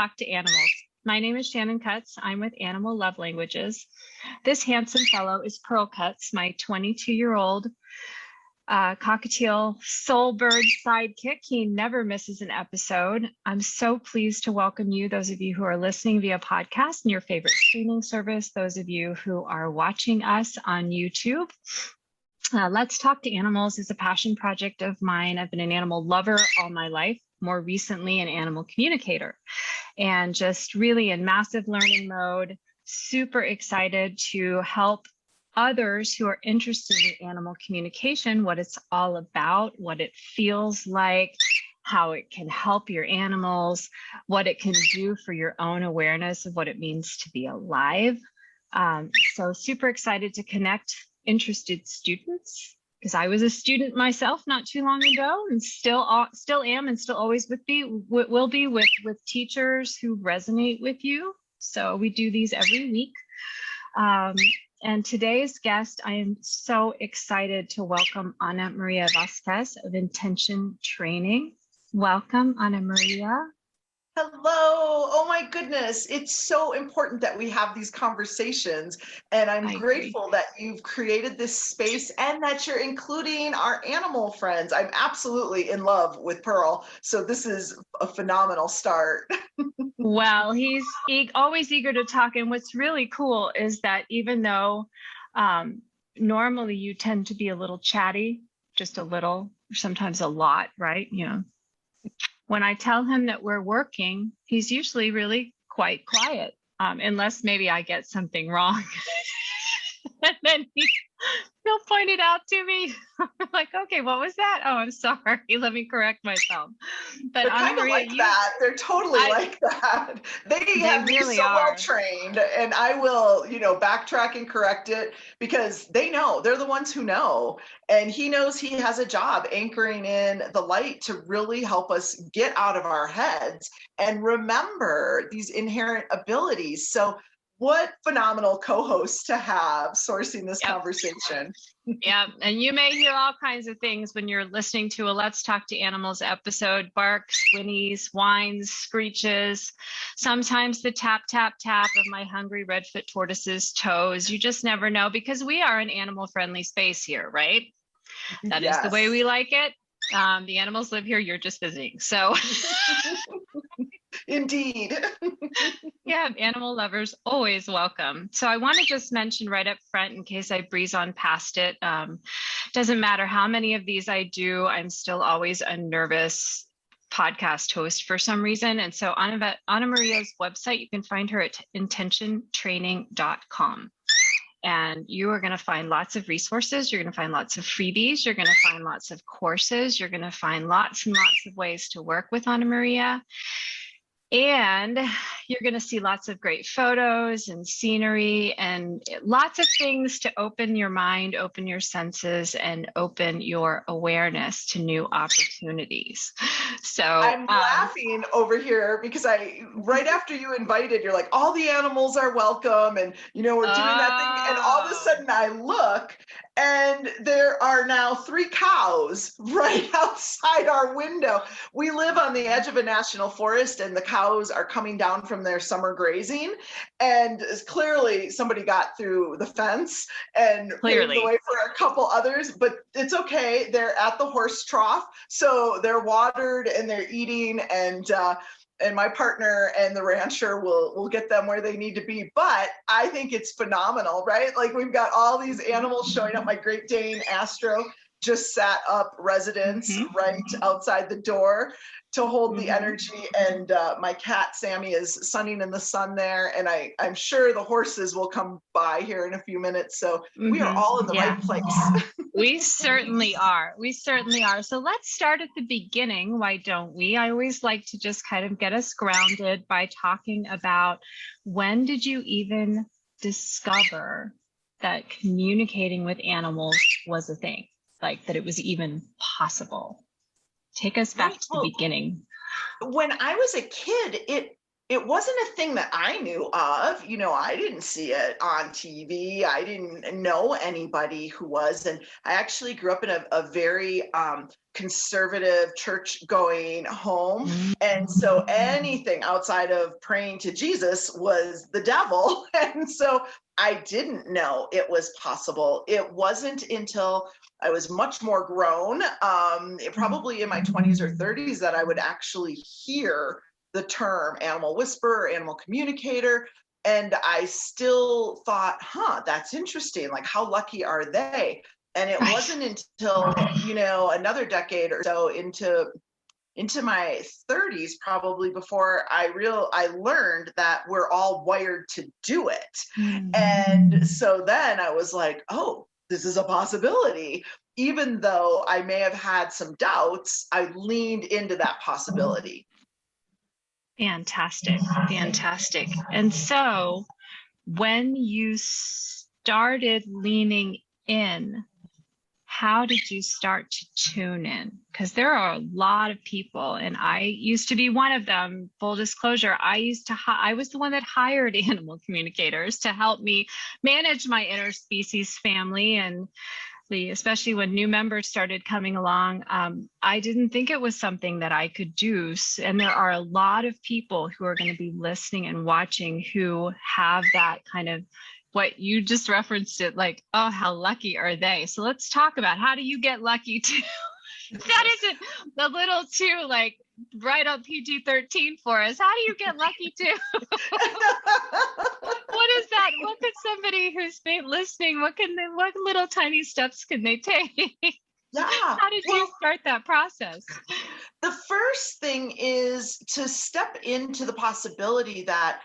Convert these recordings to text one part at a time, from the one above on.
Talk to Animals. My name is Shannon Cutts. I'm with Animal Love Languages. This handsome fellow is Pearl Cutts, my 22-year-old cockatiel soul bird sidekick. He never misses an episode. I'm so pleased to welcome you, those of you who are listening via podcast and your favorite streaming service, those of you who are watching us on YouTube. Let's Talk to Animals is a passion project of mine. I've been an animal lover all my life, more recently an animal communicator, and just really in massive learning mode, super excited to help others who are interested in animal communication, what it's all about, what it feels like, how it can help your animals, what it can do for your own awareness of what it means to be alive. So super excited to connect interested students, because I was a student myself not too long ago, and still am, and still always will be with teachers who resonate with you. So we do these every week. And today's guest, I am so excited to welcome Ana Maria Vasquez of Intention Training. Welcome, Ana Maria. Hello. Oh my goodness. It's so important that we have these conversations. And I'm grateful that you've created this space and that you're including our animal friends. I'm absolutely in love with Pearl. So this is a phenomenal start. Well, he's always eager to talk. And what's really cool is that even though normally you tend to be a little chatty, just a little, or sometimes a lot, right? You know, when I tell him that we're working, he's usually really quite quiet, unless maybe I get something wrong. And then he'll point it out to me. I'm like, okay, what was that? Oh, I'm sorry. Let me correct myself. But they're kind of like that. They're totally like that. They have really so well trained, and I will, backtrack and correct it because they know. They're the ones who know. And he knows he has a job anchoring in the light to really help us get out of our heads and remember these inherent abilities. So what phenomenal co-hosts to have sourcing this conversation. Yeah, and you may hear all kinds of things when you're listening to a Let's Talk to Animals episode: barks, whinnies, whines, screeches, sometimes the tap, tap, tap of my hungry redfoot tortoise's toes. You just never know, because we are an animal-friendly space here, right? That is the way we like it. The animals live here, you're just visiting. So indeed. Yeah, animal lovers always welcome. So I want to just mention right up front, in case I breeze on past it, doesn't matter how many of these I do, I'm still always a nervous podcast host for some reason. And so Ana Maria's website, you can find her at intentiontraining.com. And you are going to find lots of resources. You're going to find lots of freebies. You're going to find lots of courses. You're going to find lots and lots of ways to work with Ana Maria. And you're going to see lots of great photos and scenery and lots of things to open your mind, open your senses, and open your awareness to new opportunities. So I'm laughing over here because right after you invited, you're like, all the animals are welcome. And, we're doing that thing. And all of a sudden I look and there are now 3 cows right outside our window. We live on the edge of a national forest, and the cows are coming down from their summer grazing. And clearly somebody got through the fence and paved the way for a couple others, but it's okay. They're at the horse trough, so they're watered and they're eating, and my partner and the rancher will get them where they need to be. But I think it's phenomenal, right? Like, we've got all these animals showing up. My Great Dane, Astro, just sat up residence right outside the door to hold the energy. And my cat, Sammy, is sunning in the sun there. And I'm sure the horses will come by here in a few minutes. So we are all in the right place. We certainly are. We certainly are. So let's start at the beginning. Why don't we? I always like to just kind of get us grounded by talking about, when did you even discover that communicating with animals was a thing? Like, that it was even possible? Take us back to the beginning. When I was a kid, it wasn't a thing that I knew of. I didn't see it on TV. I didn't know anybody who was. And I actually grew up in a very conservative church going home. And so anything outside of praying to Jesus was the devil. And so I didn't know it was possible. It wasn't until I was much more grown, probably in my 20s or 30s, that I would actually hear the term animal whisperer, animal communicator. And I still thought, that's interesting. Like, how lucky are they? And it wasn't until, another decade or so into my 30s, probably, before I learned that we're all wired to do it. And so then I was like, oh, this is a possibility. Even though I may have had some doubts, I leaned into that possibility. Fantastic. And so when you started leaning in, how did you start to tune in? Because there are a lot of people, and I used to be one of them. Full disclosure, I was the one that hired animal communicators to help me manage my interspecies family, and especially when new members started coming along. I didn't think it was something that I could do. And there are a lot of people who are going to be listening and watching who have that kind of, what you just referenced it, like, oh, how lucky are they? So let's talk about, how do you get lucky too? That isn't a little too like right up PG-13 for us. How do you get lucky too? What is that? What could somebody who's listening, what little tiny steps can they take? Yeah. How did you start that process? The first thing is to step into the possibility that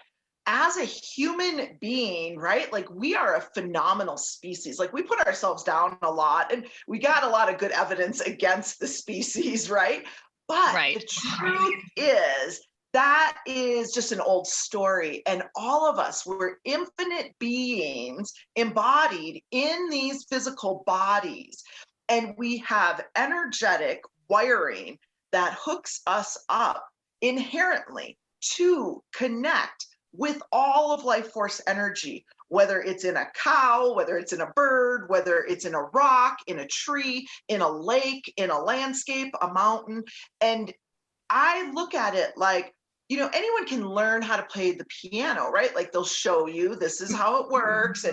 as a human being, right? Like, we are a phenomenal species. Like, we put ourselves down a lot, and we got a lot of good evidence against the species, right? But the truth is, that is just an old story. And all of us, we're infinite beings embodied in these physical bodies. And we have energetic wiring that hooks us up inherently to connect with all of life force energy, whether it's in a cow, whether it's in a bird, whether it's in a rock, in a tree, in a lake, in a landscape, a mountain. And I look at it like, anyone can learn how to play the piano, right? Like, they'll show you this is how it works.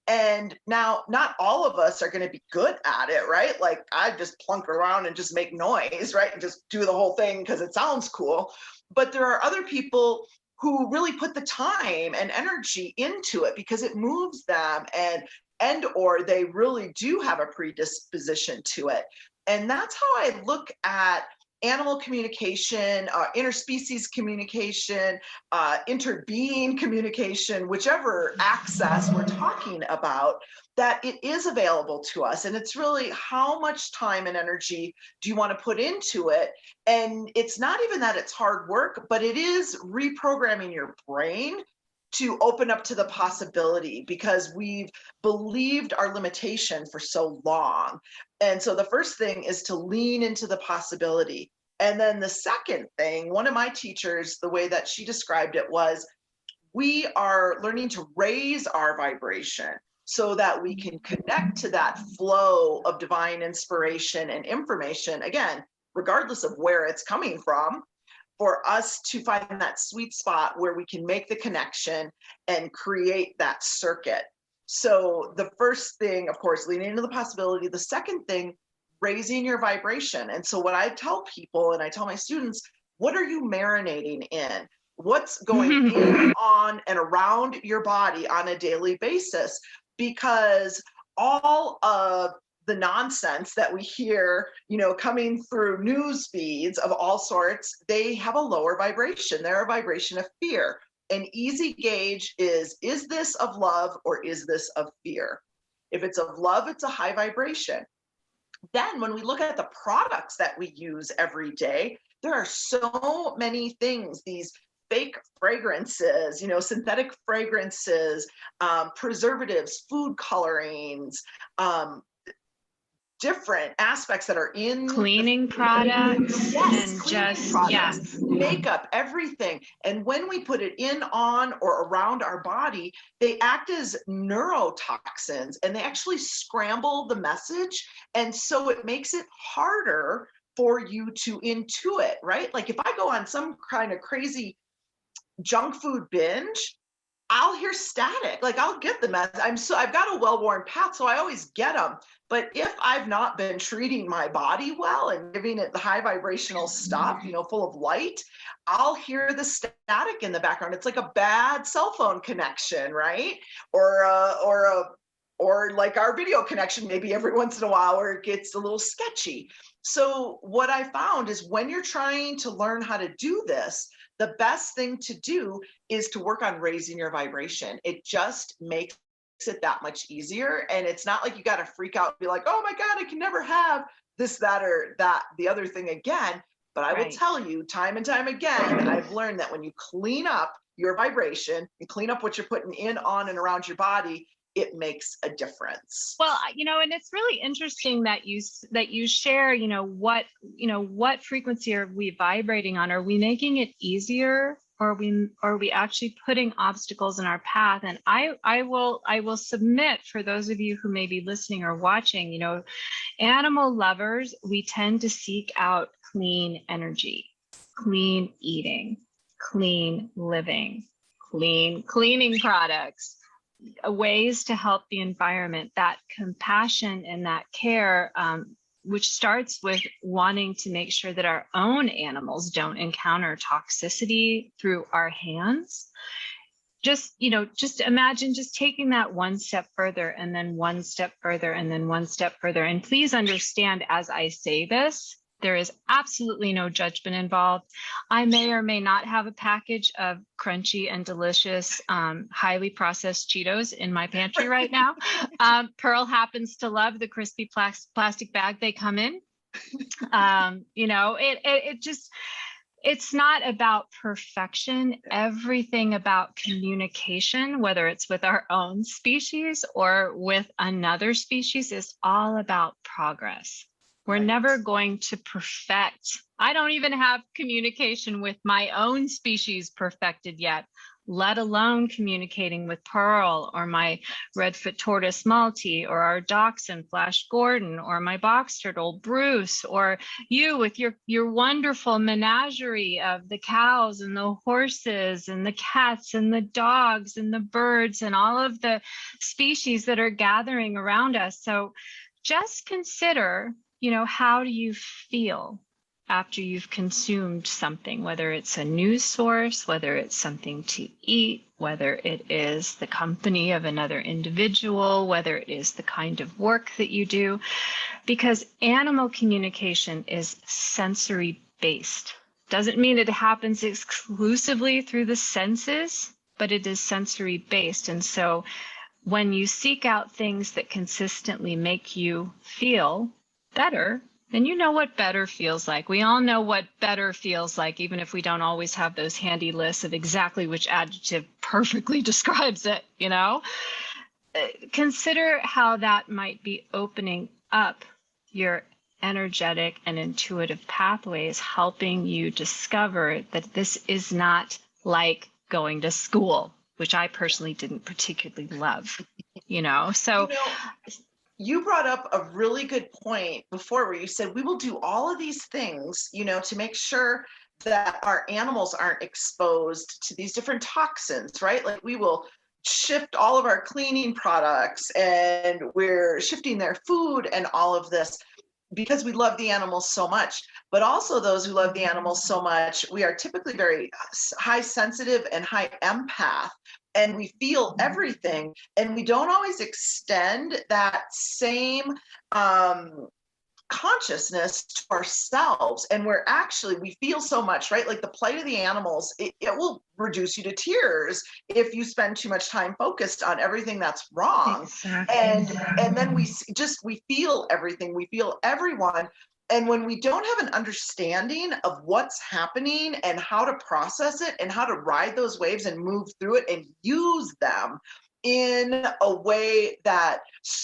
And now not all of us are going to be good at it, right? Like, I just plunk around and just make noise, right? And just do the whole thing because it sounds cool. But there are other people who really put the time and energy into it because it moves them, and or they really do have a predisposition to it. And that's how I look at animal communication, interspecies communication, interbeing communication, whichever access we're talking about, that it is available to us. And it's really, how much time and energy do you want to put into it? And it's not even that it's hard work, but it is reprogramming your brain to open up to the possibility, because we've believed our limitation for so long. And so the first thing is to lean into the possibility. And then the second thing, one of my teachers, the way that she described it was, we are learning to raise our vibration so that we can connect to that flow of divine inspiration and information, again, regardless of where it's coming from, for us to find that sweet spot where we can make the connection and create that circuit. So the first thing, of course, leaning into the possibility. The second thing, raising your vibration. And so what I tell people, and I tell my students, what are you marinating in? What's going in, on, and around your body on a daily basis? Because all of the nonsense that we hear, coming through news feeds of all sorts, they have a lower vibration. They're a vibration of fear. An easy gauge is this of love or is this of fear? If it's of love, it's a high vibration. Then when we look at the products that we use every day, there are so many things, these fake fragrances, synthetic fragrances, preservatives, food colorings, different aspects that are in cleaning products, yes, and cleaning just products, makeup, everything. And when we put it in, on, or around our body, they act as neurotoxins, and they actually scramble the message. And so it makes it harder for you to intuit, right? Like if I go on some kind of crazy junk food binge, I'll hear static. Like I'll get the message. I've got a well-worn path, so I always get them. But if I've not been treating my body well and giving it the high vibrational stuff, full of light, I'll hear the static in the background. It's like a bad cell phone connection, right? Or like our video connection, maybe every once in a while, where it gets a little sketchy. So what I found is when you're trying to learn how to do this, the best thing to do is to work on raising your vibration. It just makes it that much easier. And it's not like you got to freak out and be like, oh my God, I can never have this, that, or that, the other thing again. But I will tell you time and time again, I've learned that when you clean up your vibration and clean up what you're putting in, on, and around your body, it makes a difference. Well, and it's really interesting that you share, what frequency are we vibrating on? Are we making it easier, or are we actually putting obstacles in our path? And I will submit, for those of you who may be listening or watching, animal lovers, we tend to seek out clean energy, clean eating, clean living, clean cleaning products, ways to help the environment, that compassion and that care, which starts with wanting to make sure that our own animals don't encounter toxicity through our hands. Just imagine just taking that one step further, and then one step further, and then one step further. And please understand, as I say this, there is absolutely no judgment involved. I may or may not have a package of crunchy and delicious, highly processed Cheetos in my pantry right now. Pearl happens to love the crispy plastic bag they come in. It's not about perfection. Everything about communication, whether it's with our own species or with another species, is all about progress. We're never going to perfect. I don't even have communication with my own species perfected yet, let alone communicating with Pearl or my Redfoot Tortoise Maltese, or our Dachshund Flash Gordon, or my box turtle Bruce, or you with your wonderful menagerie of the cows and the horses and the cats and the dogs and the birds and all of the species that are gathering around us. So just consider, how do you feel after you've consumed something, whether it's a news source, whether it's something to eat, whether it is the company of another individual, whether it is the kind of work that you do, because animal communication is sensory based. Doesn't mean it happens exclusively through the senses, but it is sensory based. And so when you seek out things that consistently make you feel better, then you know what better feels like. We all know what better feels like, even if we don't always have those handy lists of exactly which adjective perfectly describes it, Consider how that might be opening up your energetic and intuitive pathways, helping you discover that this is not like going to school, which I personally didn't particularly love, So you brought up a really good point before, where you said we will do all of these things, to make sure that our animals aren't exposed to these different toxins, right? Like we will shift all of our cleaning products, and we're shifting their food and all of this because we love the animals so much. But also, those who love the animals so much, we are typically very high sensitive and high empath, and we feel everything, and we don't always extend that same consciousness to ourselves. And we feel so much, right? Like the plight of the animals, it will reduce you to tears if you spend too much time focused on everything that's wrong. Exactly. And then we feel everything, we feel everyone. And when we don't have an understanding of what's happening and how to process it and how to ride those waves and move through it and use them in a way that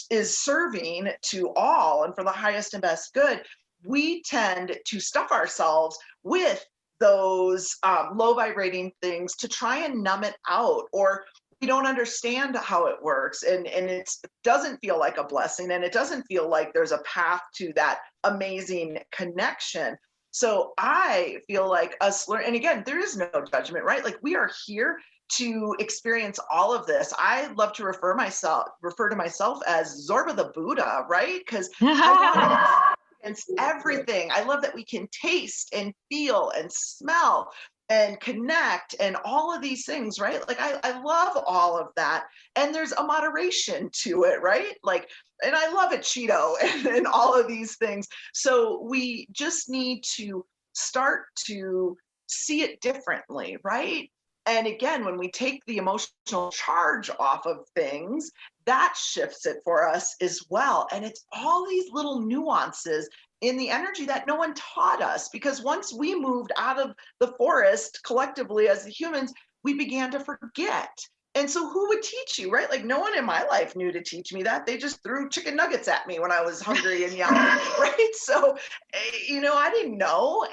is serving to all and for the highest and best good, we tend to stuff ourselves with those low vibrating things to try and numb it out, or we don't understand how it works, and it doesn't feel like a blessing, and it doesn't feel like there's a path to that amazing connection. So I feel like us learn, and again, there is no judgment, right? Like, we are here to experience all of this. I love to refer to myself as Zorba the Buddha, right? Because I want to experience everything. I love that we can taste and feel and smell and connect and all of these things, right? Like, I love all of that. And there's a moderation to it, right? Like, and I love a Cheeto and all of these things. So we just need to start to see it differently, right? And again, when we take the emotional charge off of things, that shifts it for us as well. And it's all these little nuances in the energy that no one taught us, because once we moved out of the forest collectively as humans, we began to forget. And so who would teach you, right? Like, no one in my life knew to teach me that. They just threw chicken nuggets at me when I was hungry and young, right? So, I didn't know.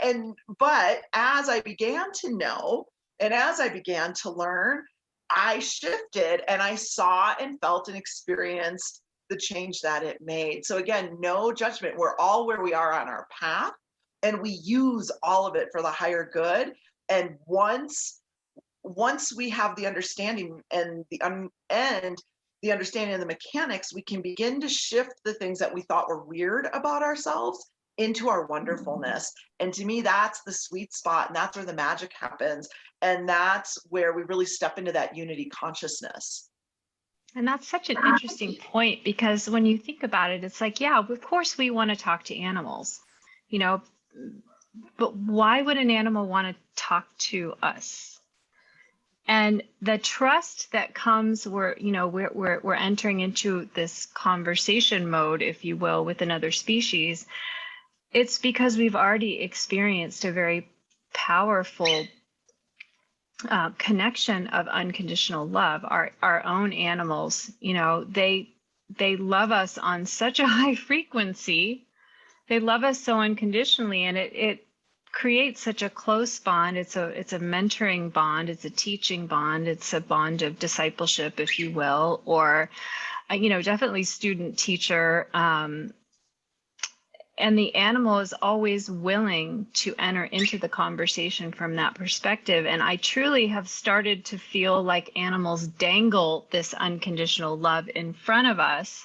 But as I began to know, and as I began to learn, I shifted, and I saw and felt and experienced the change that it made. So again, no judgment. We're all where we are on our path, and we use all of it for the higher good. And once we have the understanding and the understanding of the mechanics, we can begin to shift the things that we thought were weird about ourselves into our wonderfulness. And to me, that's the sweet spot, and that's where the magic happens. And that's where we really step into that unity consciousness. And that's such an interesting point, because when you think about it, it's like, yeah, of course we want to talk to animals, but why would an animal want to talk to us? And the trust that comes where, we're entering into this conversation mode, if you will, with another species. It's because we've already experienced a very powerful connection of unconditional love. Our own animals, they love us on such a high frequency. They love us so unconditionally, and it creates such a close bond. It's a mentoring bond. It's a teaching bond. It's a bond of discipleship, if you will, or definitely student teacher. And the animal is always willing to enter into the conversation from that perspective. And I truly have started to feel like animals dangle this unconditional love in front of us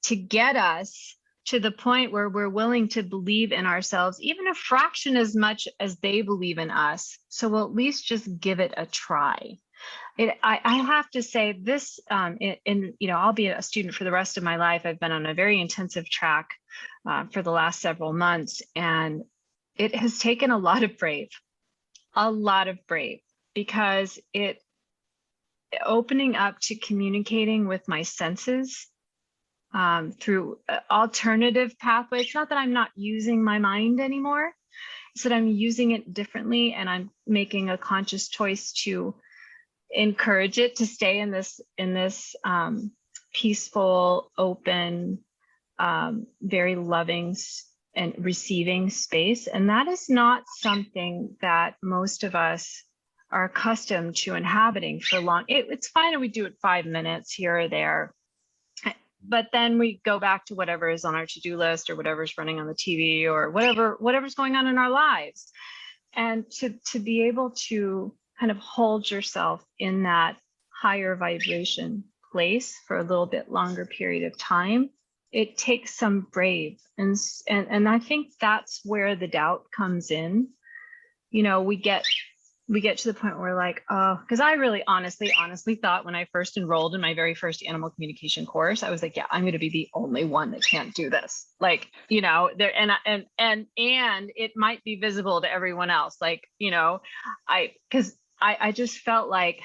to get us to the point where we're willing to believe in ourselves, even a fraction as much as they believe in us. So we'll at least just give it a try. I have to say this, I'll be a student for the rest of my life. I've been on a very intensive track for the last several months, and it has taken a lot of brave, because it opening up to communicating with my senses through alternative pathways. It's not that I'm not using my mind anymore, it's that I'm using it differently, and I'm making a conscious choice to encourage it to stay in this peaceful, open, very loving and receiving space. And that is not something that most of us are accustomed to inhabiting for long. It's fine if we do it 5 minutes here or there, but then we go back to whatever is on our to-do list, or whatever's running on the TV, or whatever's going on in our lives. And to be able to kind of hold yourself in that higher vibration place for a little bit longer period of time, it takes some brave. And I think that's where the doubt comes in. We get to the point where we're like, oh, because I really honestly thought when I first enrolled in my very first animal communication course, I was like, yeah, I'm going to be the only one that can't do this. Like, there, and it might be visible to everyone else. Like, because I just felt like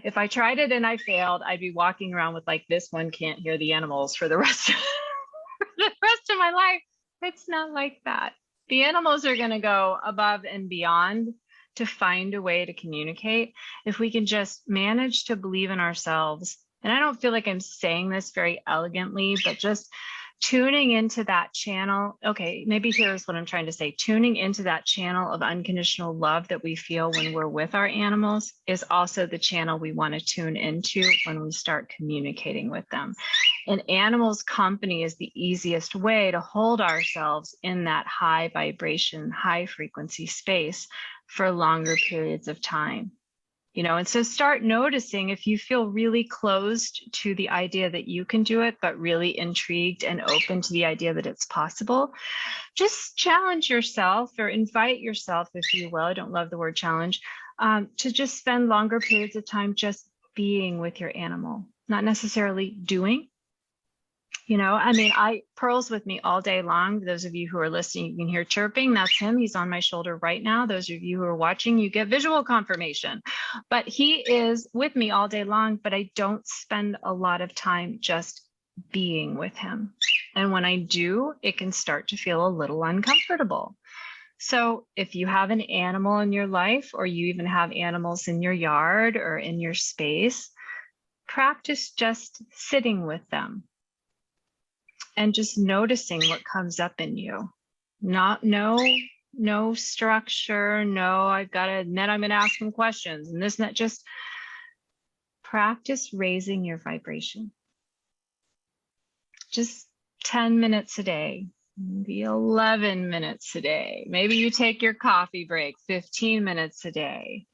if I tried it and I failed, I'd be walking around with like, this one can't hear the animals for the rest of my life. It's not like that. The animals are going to go above and beyond to find a way to communicate. If we can just manage to believe in ourselves, and I don't feel like I'm saying this very elegantly, but just tuning into that channel. Okay, maybe here's what I'm trying to say. Tuning into that channel of unconditional love that we feel when we're with our animals is also the channel we want to tune into when we start communicating with them. And animals' company is the easiest way to hold ourselves in that high vibration, high frequency space for longer periods of time. And so start noticing if you feel really closed to the idea that you can do it, but really intrigued and open to the idea that it's possible. Just challenge yourself, or invite yourself, if you will. I don't love the word challenge, to just spend longer periods of time just being with your animal, not necessarily doing. Pearl's with me all day long. Those of you who are listening, you can hear chirping. That's him. He's on my shoulder right now. Those of you who are watching, you get visual confirmation. But he is with me all day long, but I don't spend a lot of time just being with him. And when I do, it can start to feel a little uncomfortable. So if you have an animal in your life, or you even have animals in your yard or in your space, practice just sitting with them. And just noticing what comes up in you. No structure, no, and then I'm going to ask them questions and this and that. Just practice raising your vibration. Just 10 minutes a day, maybe 11 minutes a day. Maybe you take your coffee break 15 minutes a day.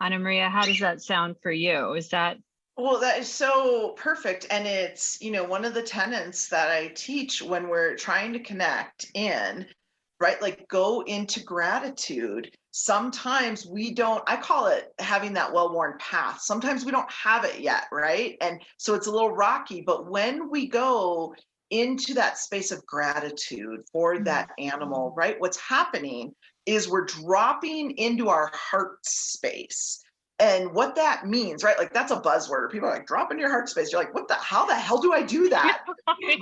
Ana Maria, how does that sound for you? Is that? Well, that is so perfect. And it's, one of the tenets that I teach when we're trying to connect in, right? Like go into gratitude. Sometimes we don't, I call it having that well-worn path. Sometimes we don't have it yet, right? And so it's a little rocky, but when we go into that space of gratitude for that animal, right? What's happening is we're dropping into our heart space. And what that means, right? Like that's a buzzword. People are like, drop into your heart space. You're like, how the hell do I do that?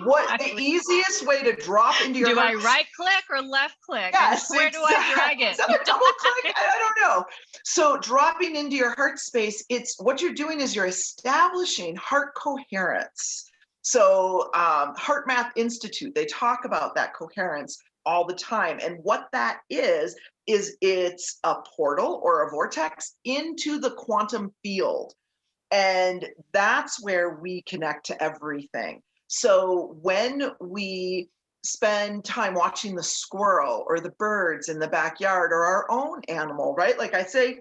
What the easiest way to drop into your heart? Do I right click or left click? Yes, where do I drag it? Is that a double click? I don't know. So dropping into your heart space, it's what you're doing is you're establishing heart coherence. So Heart Math Institute, they talk about that coherence all the time. And what that is it's a portal or a vortex into the quantum field. And that's where we connect to everything. So when we spend time watching the squirrel or the birds in the backyard or our own animal, right? Like I say,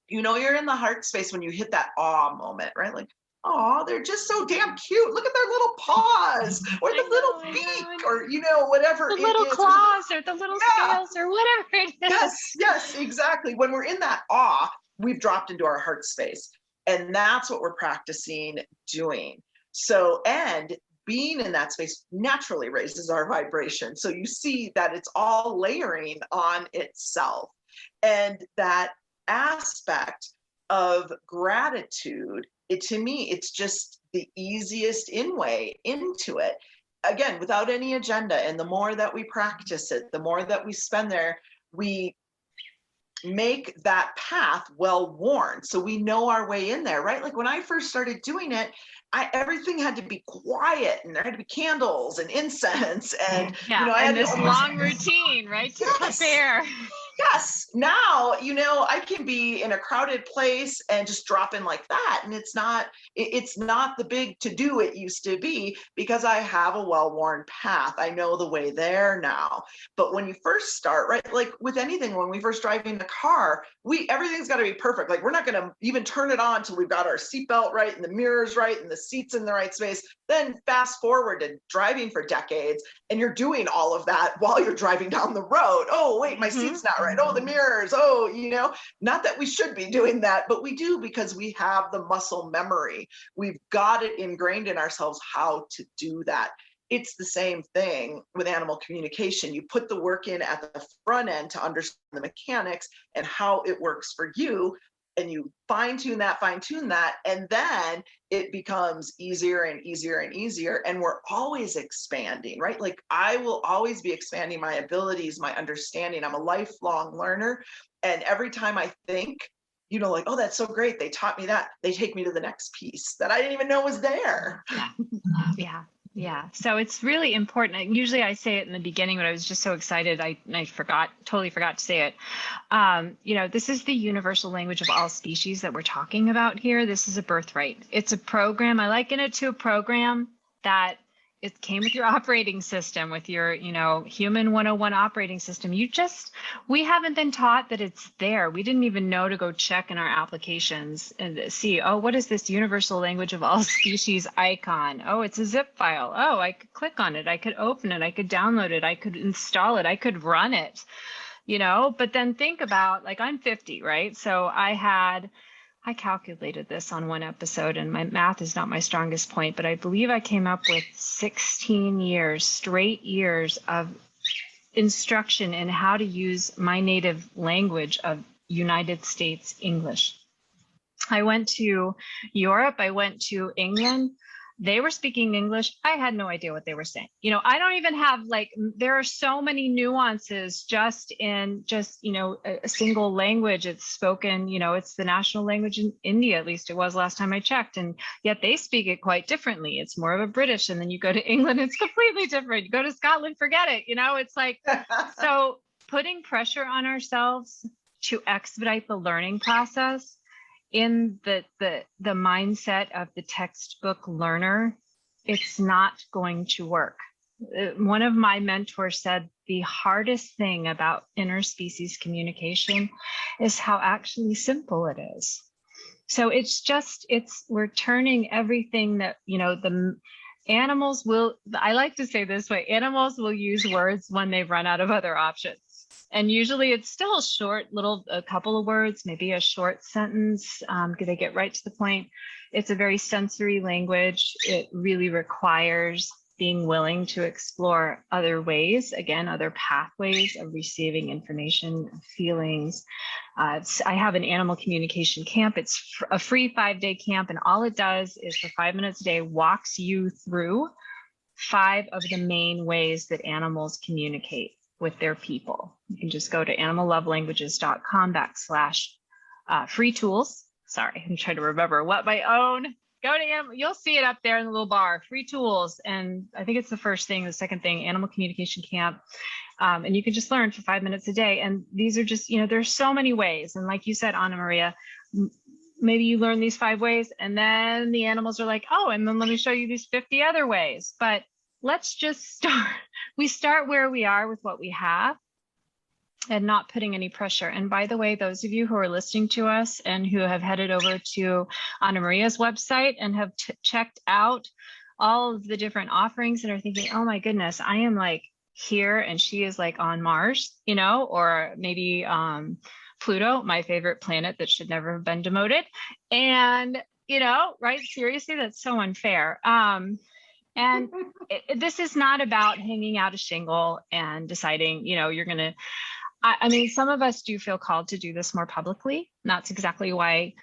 you're in the heart space when you hit that awe moment, right? Like, oh, they're just so damn cute. Look at their little paws or the little beak or, whatever. The little claws or the little scales or whatever it is. Yes, exactly. When we're in that awe, we've dropped into our heart space. And that's what we're practicing doing. So, and being in that space naturally raises our vibration. So you see that it's all layering on itself. And that aspect of gratitude, to me, it's just the easiest way into it. Again, without any agenda. And the more that we practice it, the more that we spend there, we make that path well-worn. So we know our way in there, right? Like when I first started doing it, everything had to be quiet and there had to be candles and incense and, I had this long routine, right? To prepare. Yes. Now, I can be in a crowded place and just drop in like that. And it's not the big to-do it used to be because I have a well-worn path. I know the way there now. But when you first start, right, like with anything, when we first drive in the car, everything's got to be perfect. Like we're not going to even turn it on till we've got our seatbelt right and the mirrors right and the seats in the right space. Then fast forward to driving for decades and you're doing all of that while you're driving down the road. Oh, wait, my seat's not right. Oh, the mirrors. Oh, not that we should be doing that, but we do because we have the muscle memory. We've got it ingrained in ourselves how to do that. It's the same thing with animal communication. You put the work in at the front end to understand the mechanics and how it works for you. And you fine tune that, and then it becomes easier and easier and easier. And we're always expanding, right? Like I will always be expanding my abilities, my understanding. I'm a lifelong learner. And every time I think, like, oh, that's so great, they taught me that, they take me to the next piece that I didn't even know was there. Yeah. Yeah, so it's really important. Usually I say it in the beginning, but I was just so excited. I totally forgot to say it. This is the universal language of all species that we're talking about here. This is a birthright. It's a program. I liken it to a program that it came with your operating system, with your, human 101 operating system. We haven't been taught that it's there. We didn't even know to go check in our applications and see, oh, what is this universal language of all species icon? Oh, it's a zip file. Oh, I could click on it. I could open it. I could download it. I could install it. I could run it, but then think about, like, I'm 50, right? So I calculated this on one episode, and my math is not my strongest point, but I believe I came up with 16 straight years of instruction in how to use my native language of United States English. I went to Europe, I went to England. They were speaking English. I had no idea what they were saying. I don't even have, there are so many nuances just in a single language. It's spoken, it's the national language in India, at least it was last time I checked. And yet they speak it quite differently. It's more of a British. And then you go to England, it's completely different. You go to Scotland, forget it. It's like, so putting pressure on ourselves to expedite the learning process in the mindset of the textbook learner, it's not going to work. One of my mentors said the hardest thing about interspecies communication is how actually simple it is. So we're turning everything that, the animals will, I like to say this way, animals will use words when they've run out of other options. And usually it's still a couple of words, maybe a short sentence, because they get right to the point. It's a very sensory language. It really requires being willing to explore other ways, again, other pathways of receiving information, feelings. I have an animal communication camp. It's a free 5-day camp, and all it does is for 5 minutes a day walks you through 5 of the main ways that animals communicate with their people. You can just go to animallovelanguages.com/free tools. Sorry, I'm trying to remember what my own. Go to animal. You'll see it up there in the little bar, free tools. And I think it's the first thing. The second thing, animal communication camp. And you can just learn for 5 minutes a day. And these are just, there's so many ways. And like you said, Ana Maria, maybe you learn these 5 ways and then the animals are like, oh, and then let me show you these 50 other ways. But let's just start. We start where we are with what we have and not putting any pressure. And by the way, those of you who are listening to us and who have headed over to Ana Maria's website and have checked out all of the different offerings and are thinking, oh my goodness, I am like here and she is like on Mars, or maybe Pluto, my favorite planet that should never have been demoted. And, right, seriously, that's so unfair. And this is not about hanging out a shingle and deciding, you're going to, some of us do feel called to do this more publicly. And that's exactly why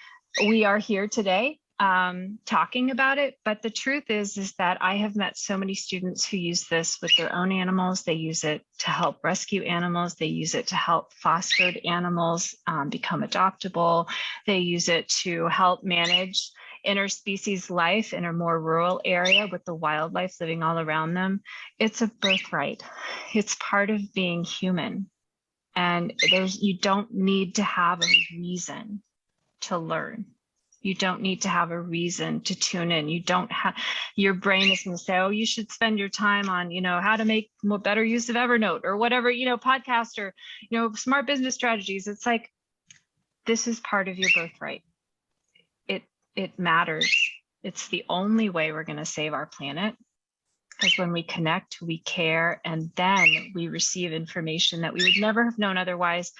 we are here today talking about it. But the truth is that I have met so many students who use this with their own animals. They use it to help rescue animals. They use it to help fostered animals become adoptable. They use it to help manage interspecies life in a more rural area with the wildlife living all around them. It's a birthright. It's part of being human. And you don't need to have a reason to learn. You don't need to have a reason to tune in. Your brain is going to say, oh, you should spend your time on, how to make better use of Evernote or whatever, podcast or, smart business strategies. It's like, this is part of your birthright. It matters. It's the only way we're going to save our planet, because when we connect, we care, and then we receive information that we would never have known otherwise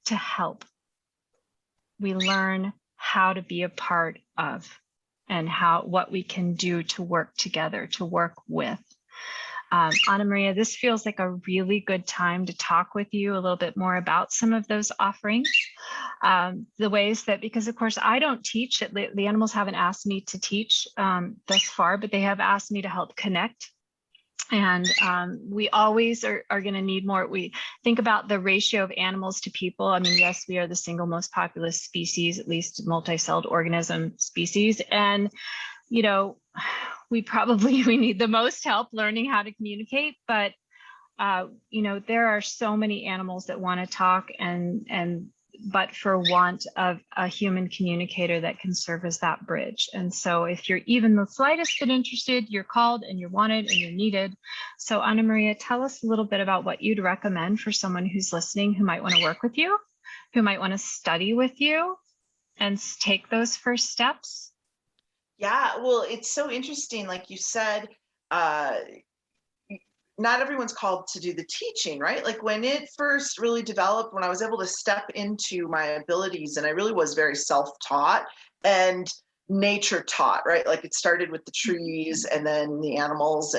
to help. We learn how to be a part of and what we can do to work together, to work with. Ana Maria, this feels like a really good time to talk with you a little bit more about some of those offerings. The ways that, because of course I don't teach it, the animals haven't asked me to teach thus far, but they have asked me to help connect. And we always are going to need more. We think about the ratio of animals to people. Yes, we are the single most populous species, at least multi-celled organism species. And, we need the most help learning how to communicate, but there are so many animals that want to talk but for want of a human communicator that can serve as that bridge. And so if you're even the slightest bit interested, you're called and you're wanted and you're needed. So Ana Maria, tell us a little bit about what you'd recommend for someone who's listening, who might want to work with you, who might want to study with you and take those first steps. Yeah, well, it's so interesting. Like you said, not everyone's called to do the teaching, right? Like when it first really developed, when I was able to step into my abilities, and I really was very self-taught and nature taught, right? Like it started with the trees and then the animals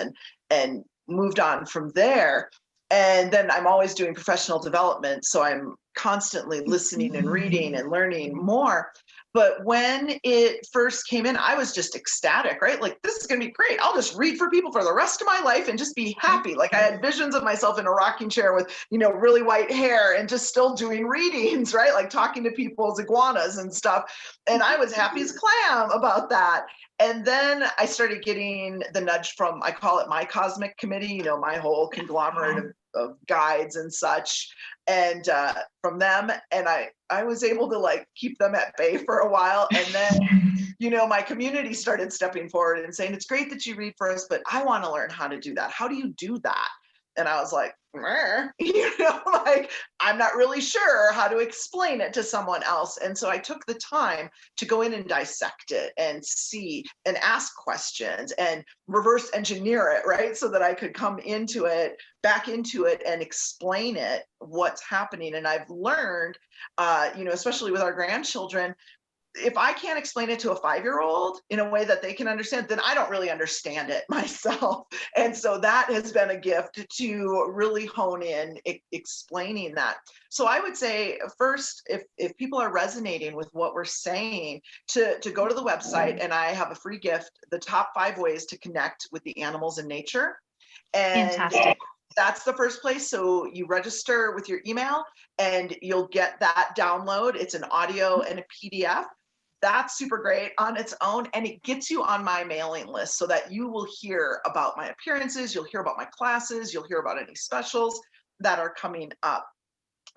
and moved on from there. And then I'm always doing professional development. So I'm constantly listening and reading and learning more. But when it first came in, I was just ecstatic, right? Like, this is going to be great. I'll just read for people for the rest of my life and just be happy. Like I had visions of myself in a rocking chair with, really white hair and just still doing readings, right? Like talking to people's iguanas and stuff. And I was happy as clam about that. And then I started getting the nudge from, I call it my cosmic committee, my whole conglomerate of guides and such, and from them. And I was able to like keep them at bay for a while. And then, my community started stepping forward and saying, it's great that you read for us, but I want to learn how to do that. How do you do that? And I was like, like, I'm not really sure how to explain it to someone else. And so I took the time to go in and dissect it and see and ask questions and reverse engineer it, right? So that I could come back into it and explain it, what's happening. And I've learned, especially with our grandchildren, if I can't explain it to a 5-year-old in a way that they can understand, then I don't really understand it myself. And so that has been a gift to really hone in explaining that. So I would say first, if people are resonating with what we're saying, to go to the website, and I have a free gift, the top 5 ways to connect with the animals in nature. And fantastic. That's the first place. So you register with your email and you'll get that download. It's an audio and a PDF. That's super great on its own. And it gets you on my mailing list so that you will hear about my appearances. You'll hear about my classes. You'll hear about any specials that are coming up.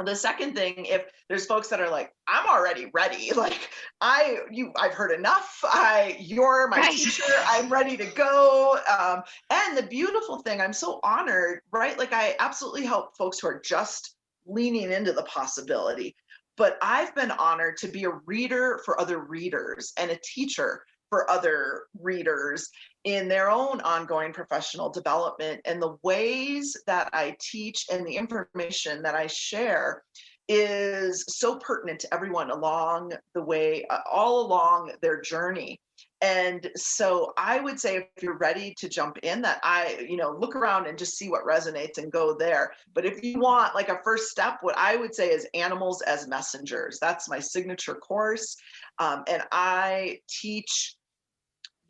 The second thing, if there's folks that are like, I'm already ready, like I've heard enough, you're my teacher, I'm ready to go. And the beautiful thing, I'm so honored, right? Like I absolutely help folks who are just leaning into the possibility, but I've been honored to be a reader for other readers and a teacher for other readers in their own ongoing professional development. And the ways that I teach and the information that I share is so pertinent to everyone along the way, all along their journey. And so I would say, if you're ready to jump in, that look around and just see what resonates and go there. But if you want like a first step, what I would say is Animals as Messengers. That's my signature course. And I teach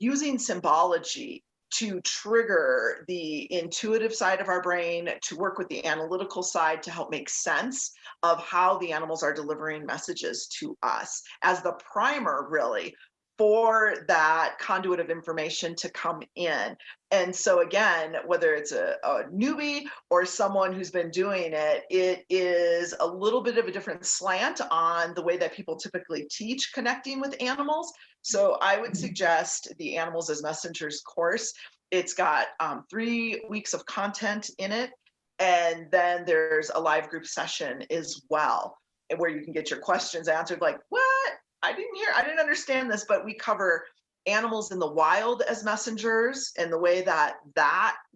using symbology to trigger the intuitive side of our brain, to work with the analytical side to help make sense of how the animals are delivering messages to us as the primer, really, for that conduit of information to come in. And so again, whether it's a newbie or someone who's been doing it, it is a little bit of a different slant on the way that people typically teach connecting with animals. So I would suggest the Animals as Messengers course. It's got 3 weeks of content in it. And then there's a live group session as well, where you can get your questions answered, like, what? I didn't understand this, but we cover animals in the wild as messengers and the way that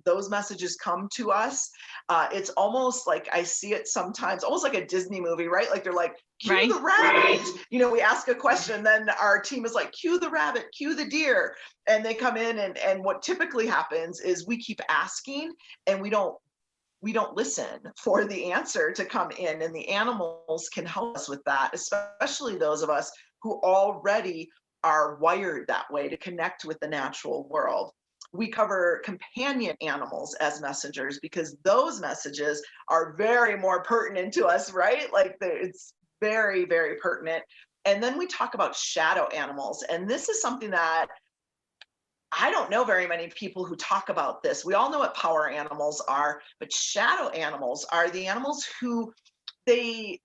those messages come to us. It's almost like I see it sometimes, almost like a Disney movie, right? Like they're like, cue the rabbit. We ask a question, then our team is like, cue the rabbit, cue the deer. And they come in and what typically happens is we keep asking and we don't listen for the answer to come in, and the animals can help us with that, especially those of us who already are wired that way to connect with the natural world. We cover companion animals as messengers because those messages are very more pertinent to us, right? Like it's very, very pertinent. And then we talk about shadow animals. And this is something that I don't know very many people who talk about this. We all know what power animals are, but shadow animals are the animals who they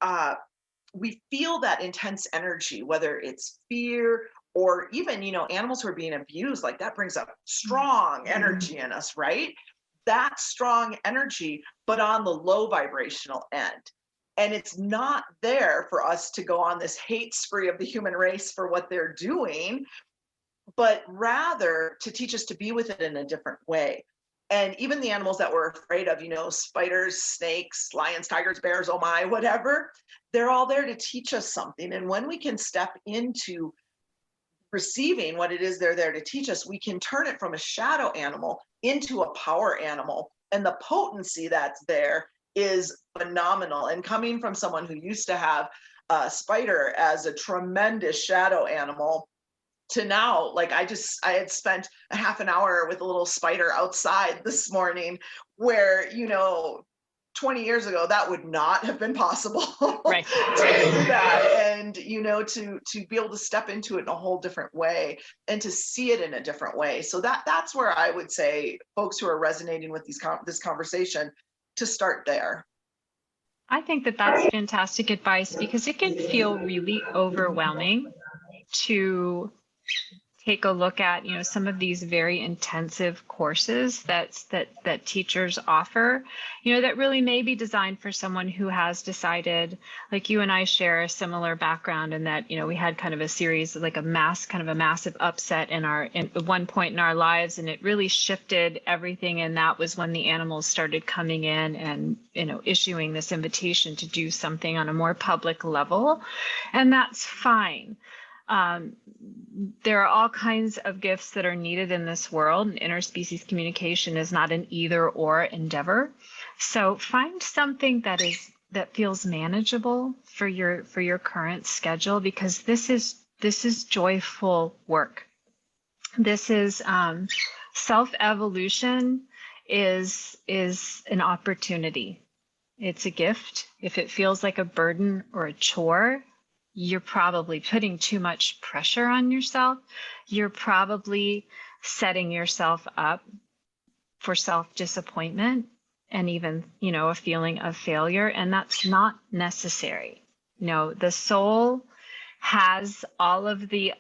we feel that intense energy, whether it's fear or even, animals who are being abused, like that brings up strong energy in us, right? That strong energy, but on the low vibrational end. And it's not there for us to go on this hate spree of the human race for what they're doing, but rather to teach us to be with it in a different way. And even the animals that we're afraid of, spiders, snakes, lions, tigers, bears, oh my, whatever, they're all there to teach us something. And when we can step into receiving what it is they're there to teach us, we can turn it from a shadow animal into a power animal. And the potency that's there is phenomenal. And coming from someone who used to have a spider as a tremendous shadow animal, to now, like I had spent a half an hour with a little spider outside this morning where, 20 years ago, that would not have been possible. Right. To do that. And, to be able to step into it in a whole different way and to see it in a different way. So that's where I would say folks who are resonating with this conversation to start there. I think that that's fantastic advice, because it can feel really overwhelming to take a look at, some of these very intensive courses that teachers offer, that really may be designed for someone who has decided, like you and I share a similar background in that, we had kind of a series, like a massive upset at one point in our lives, and it really shifted everything. And that was when the animals started coming in and, issuing this invitation to do something on a more public level. And that's fine. There are all kinds of gifts that are needed in this world, and interspecies communication is not an either or endeavor. So find something that feels manageable for your current schedule, because this is joyful work. This is self-evolution is an opportunity. It's a gift. If it feels like a burden or a chore, you're probably putting too much pressure on yourself. You're probably setting yourself up for self-disappointment and even, a feeling of failure. And that's not necessary. The soul has all of the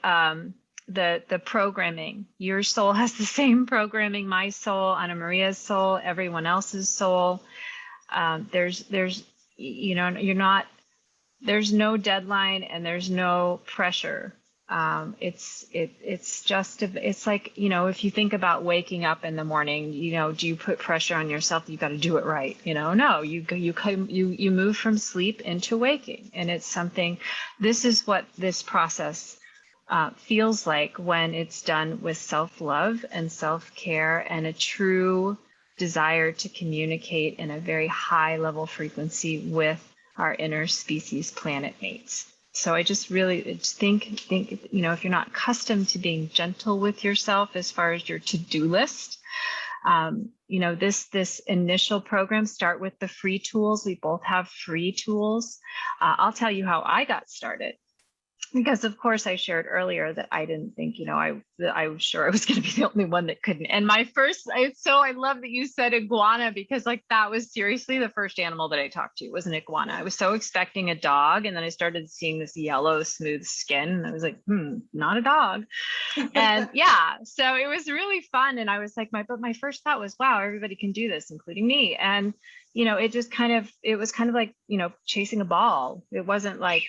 programming. Your soul has the same programming, my soul, Ana Maria's soul, everyone else's soul. There's no deadline and there's no pressure. It's like, if you think about waking up in the morning, do you put pressure on yourself? You got to do it right. No, you move from sleep into waking. And it's something, this is what this process feels like when it's done with self-love and self-care and a true desire to communicate in a very high level frequency with our interspecies planet mates. So I just really think, if you're not accustomed to being gentle with yourself as far as your to-do list, this initial program, start with the free tools. We both have free tools. I'll tell you how I got started. Because of course I shared earlier that I didn't think, I was sure I was going to be the only one that couldn't. And I love that you said iguana, because that was seriously the first animal that I talked to was an iguana. I was so expecting a dog. And then I started seeing this yellow, smooth skin. And I was like, not a dog. And yeah, so it was really fun. And I was like, but my first thought was, wow, everybody can do this, including me. And, it was kind of like, chasing a ball. It wasn't like,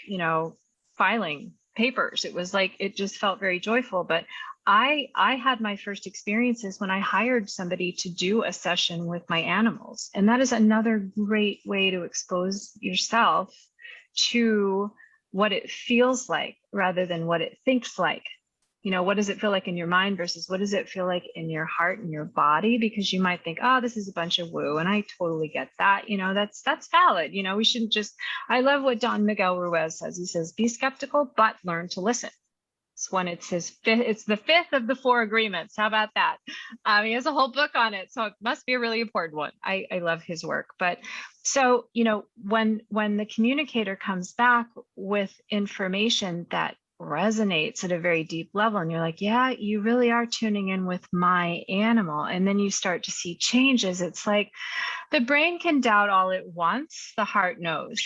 filing papers. It was like, it just felt very joyful. But I had my first experiences when I hired somebody to do a session with my animals. And that is another great way to expose yourself to what it feels like rather than what it thinks like. What does it feel like in your mind versus what does it feel like in your heart and your body? Because you might think, oh, this is a bunch of woo. And I totally get that. That's valid. We shouldn't just, I love what Don Miguel Ruiz says. He says, be skeptical, but learn to listen. It's the fifth of the 4 agreements. How about that? He has a whole book on it. So it must be a really important one. I love his work. But so, when the communicator comes back with information that resonates at a very deep level. And you're like, yeah, you really are tuning in with my animal. And then you start to see changes. It's like the brain can doubt all it wants, the heart knows.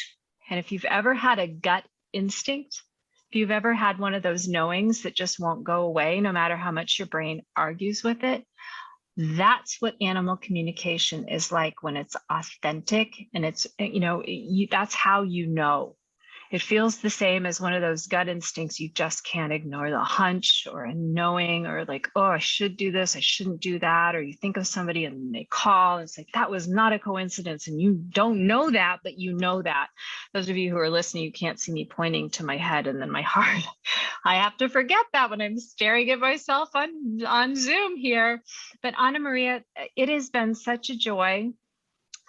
And if you've ever had a gut instinct, if you've ever had one of those knowings that just won't go away, no matter how much your brain argues with it, that's what animal communication is like when it's authentic. And it's, that's how you know. It feels the same as one of those gut instincts. You just can't ignore the hunch or a knowing, or like, oh, I should do this, I shouldn't do that. Or you think of somebody and they call and it's like, that was not a coincidence. And you don't know that, but you know that. Those of you who are listening, you can't see me pointing to my head and then my heart. I have to forget that when I'm staring at myself on Zoom here. But Ana Maria, it has been such a joy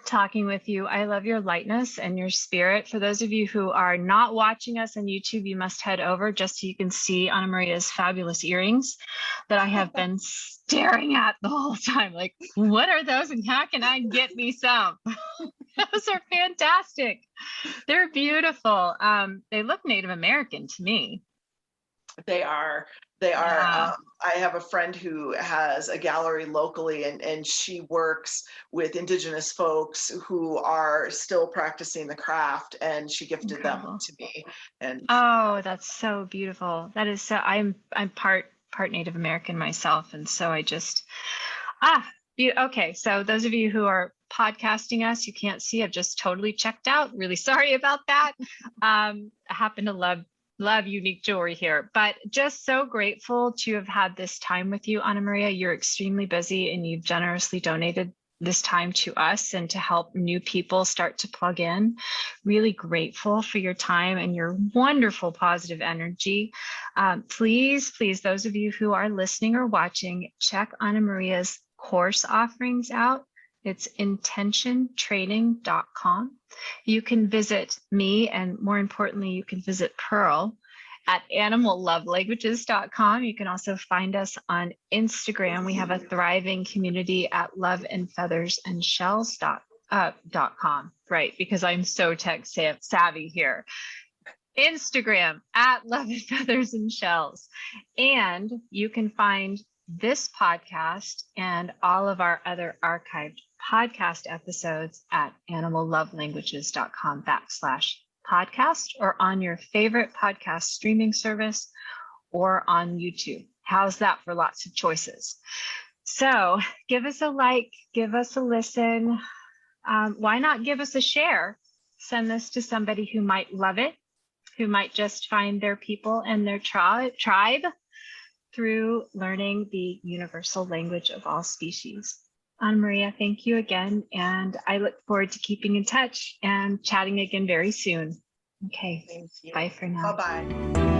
talking with you. I love your lightness and your spirit. For those of you who are not watching us on YouTube, you must head over just so you can see Ana Maria's fabulous earrings that I have been staring at the whole time. Like, what are those and how can I get me some? Those are fantastic. They're beautiful. They look Native American to me. They are. Yeah. I have a friend who has a gallery locally, and she works with Indigenous folks who are still practicing the craft, and she gifted them to me. And oh, that's so beautiful. That is so. I'm part Native American myself, and so I just okay. So those of you who are podcasting us, you can't see. I've just totally checked out. Really sorry about that. I happen to love unique jewelry here, but just so grateful to have had this time with you, Ana Maria. You're extremely busy and you've generously donated this time to us and to help new people start to plug in. Really grateful for your time and your wonderful positive energy. Please, those of you who are listening or watching, check Ana Maria's course offerings out. It's intentiontraining.com. You can visit me, and more importantly, you can visit Pearl at animallovelanguages.com. You can also find us on Instagram. We have a thriving community at loveandfeathersandShells.com, right? Because I'm so tech savvy here. Instagram at Love and Feathers and Shells. And you can find this podcast and all of our other archived podcast episodes at animallovelanguages.com/podcast, or on your favorite podcast streaming service, or on YouTube. How's that for lots of choices? So give us a like, give us a listen. Why not give us a share? Send this to somebody who might love it, who might just find their people and their tribe through learning the universal language of all species. Ana Maria, thank you again, and I look forward to keeping in touch and chatting again very soon. Okay, bye for now. Bye-bye.